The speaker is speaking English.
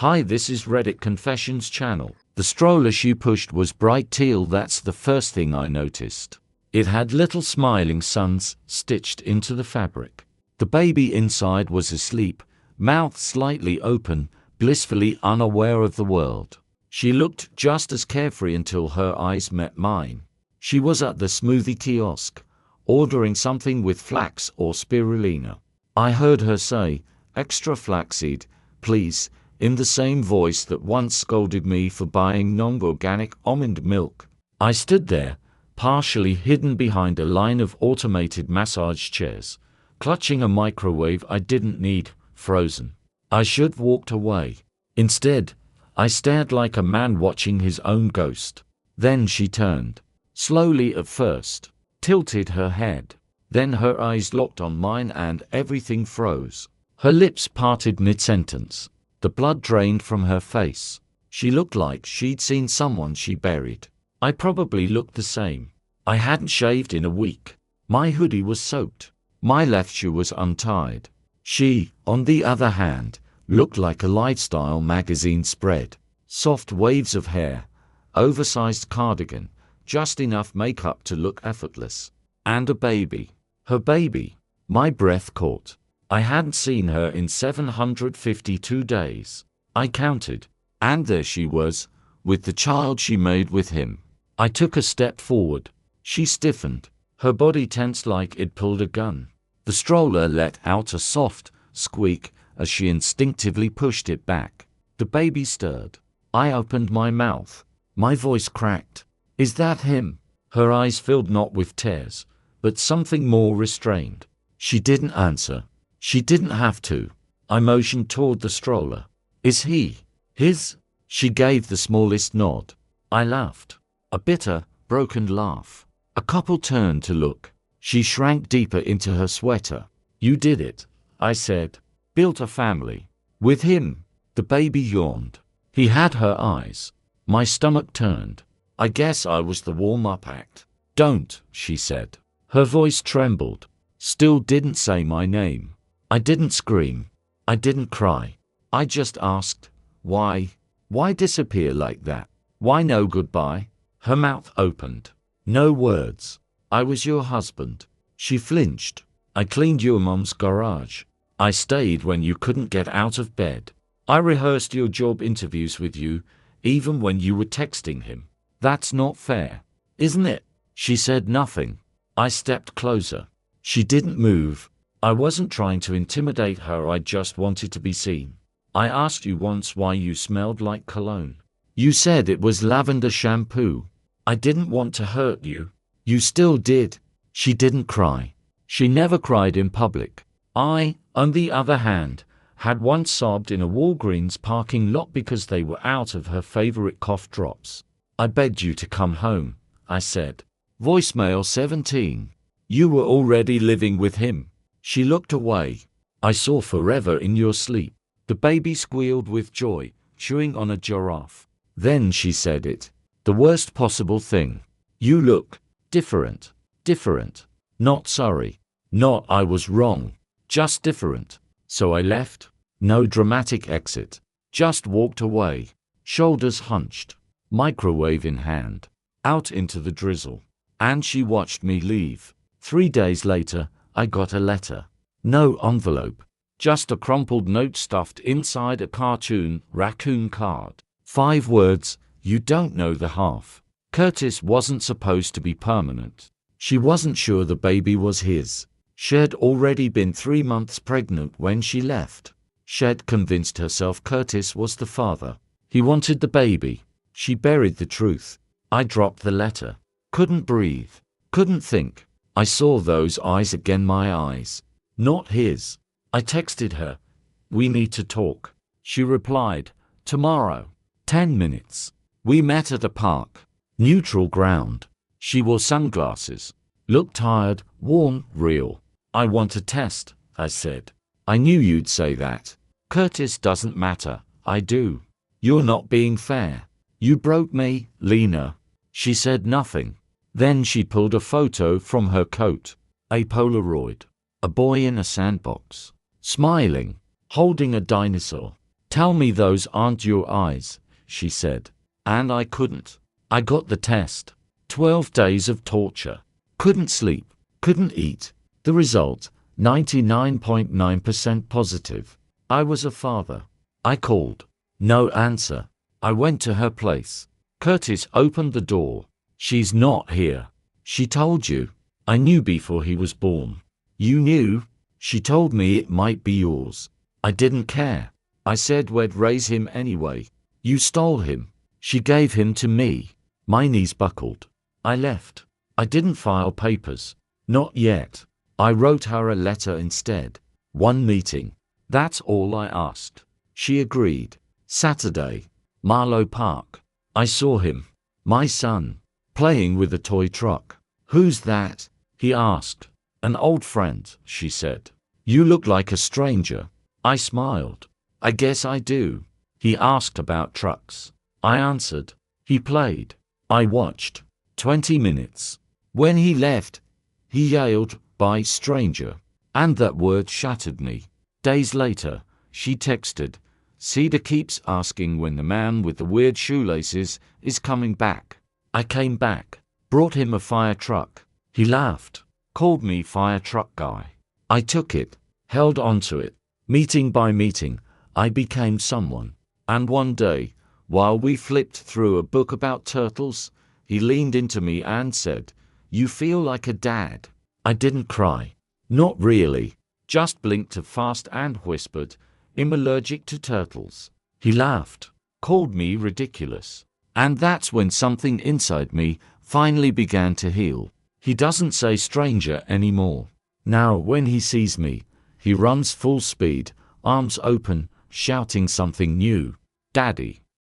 Hi, this is Reddit Confessions channel. The stroller she pushed was bright teal. That's the first thing I noticed. It had little smiling suns stitched into the fabric. The baby inside was asleep, mouth slightly open, blissfully unaware of the world. She looked just as carefree until her eyes met mine. She was at the smoothie kiosk, ordering something with flax or spirulina. I heard her say, "Extra flaxseed, please," in the same voice that once scolded me for buying non-organic almond milk. I stood there, partially hidden behind a line of automated massage chairs, clutching a microwave I didn't need, frozen. I should have walked away. Instead, I stared like a man watching his own ghost. Then she turned. Slowly at first, tilted her head. Then her eyes locked on mine and everything froze. Her lips parted mid-sentence. The blood drained from her face. She looked like she'd seen someone she buried. I probably looked the same. I hadn't shaved in a week. My hoodie was soaked. My left shoe was untied. She, on the other hand, looked like a lifestyle magazine spread. Soft waves of hair, oversized cardigan, just enough makeup to look effortless. And a baby. Her baby. My breath caught. I hadn't seen her in 752 days. I counted. And there she was, with the child she made with him. I took a step forward. She stiffened. Her body tensed like it pulled a gun. The stroller let out a soft squeak as she instinctively pushed it back. The baby stirred. I opened my mouth. My voice cracked. "Is that him?" Her eyes filled not with tears, but something more restrained. She didn't answer. She didn't have to. I motioned toward the stroller. "Is he? His?" She gave the smallest nod. I laughed. A bitter, broken laugh. A couple turned to look. She shrank deeper into her sweater. "You did it," I said. "Built a family. With him." The baby yawned. He had her eyes. My stomach turned. I guess I was the warm-up act. "Don't," she said. Her voice trembled. Still didn't say my name. I didn't scream. I didn't cry. I just asked, "Why? Why disappear like that? Why no goodbye?" Her mouth opened. No words. "I was your husband." She flinched. "I cleaned your mom's garage. I stayed when you couldn't get out of bed. I rehearsed your job interviews with you, even when you were texting him. That's not fair, isn't it?" She said nothing. I stepped closer. She didn't move. I wasn't trying to intimidate her, I just wanted to be seen. "I asked you once why you smelled like cologne. You said it was lavender shampoo. I didn't want to hurt you. You still did." She didn't cry. She never cried in public. I, on the other hand, had once sobbed in a Walgreens parking lot because they were out of her favorite cough drops. "I begged you to come home," I said. Voicemail 17. "You were already living with him." She looked away. "I saw forever in your sleep." The baby squealed with joy, chewing on a giraffe. Then she said it. "The worst possible thing. You look different. Different. Not sorry. Not I was wrong. Just different." So I left. No dramatic exit. Just walked away. Shoulders hunched. Microwave in hand. Out into the drizzle. And she watched me leave. 3 days later, I got a letter. No envelope. Just a crumpled note stuffed inside a cartoon raccoon card. 5 words, "You don't know the half." Curtis wasn't supposed to be permanent. She wasn't sure the baby was his. She'd already been 3 months pregnant when she left. She'd convinced herself Curtis was the father. He wanted the baby. She buried the truth. I dropped the letter. Couldn't breathe. Couldn't think. I saw those eyes again, my eyes. Not his. I texted her. "We need to talk." She replied, "Tomorrow." 10 minutes. We met at a park. Neutral ground. She wore sunglasses. Looked tired, worn, real. "I want a test," I said. "I knew you'd say that." "Curtis doesn't matter. I do." "You're not being fair. You broke me, Lena." She said nothing. Then she pulled a photo from her coat. A Polaroid. A boy in a sandbox. Smiling. Holding a dinosaur. Tell me those aren't your eyes, she said. And I couldn't. I got the test. 12 days of torture. Couldn't sleep. Couldn't eat. The result, 99.9% positive. I was a father. I called. No answer. I went to her place. Curtis opened the door. She's not here. She told you. I knew before he was born. You knew? She told me it might be yours. I didn't care. I said we'd raise him anyway. You stole him. She gave him to me. My knees buckled. I left. I didn't file papers. Not yet. I wrote her a letter instead. One meeting. That's all I asked. She agreed. Saturday. Marlow Park. I saw him. My son. Playing with a toy truck. Who's that? He asked. An old friend, she said. You look like a stranger. I smiled. I guess I do. He asked about trucks. I answered. He played. I watched. 20 minutes. When he left, he yelled, "Bye, stranger." And that word shattered me. Days later, she texted, "Cedar keeps asking when the man with the weird shoelaces is coming back." I came back, brought him a fire truck. He laughed, called me fire truck guy. I took it, held onto it. Meeting by meeting, I became someone. And one day, while we flipped through a book about turtles, he leaned into me and said, "You feel like a dad." I didn't cry. Not really. Just blinked fast and whispered, "I'm allergic to turtles." He laughed, called me ridiculous. And that's when something inside me finally began to heal. He doesn't say stranger anymore. Now when he sees me, he runs full speed, arms open, shouting something new. Daddy.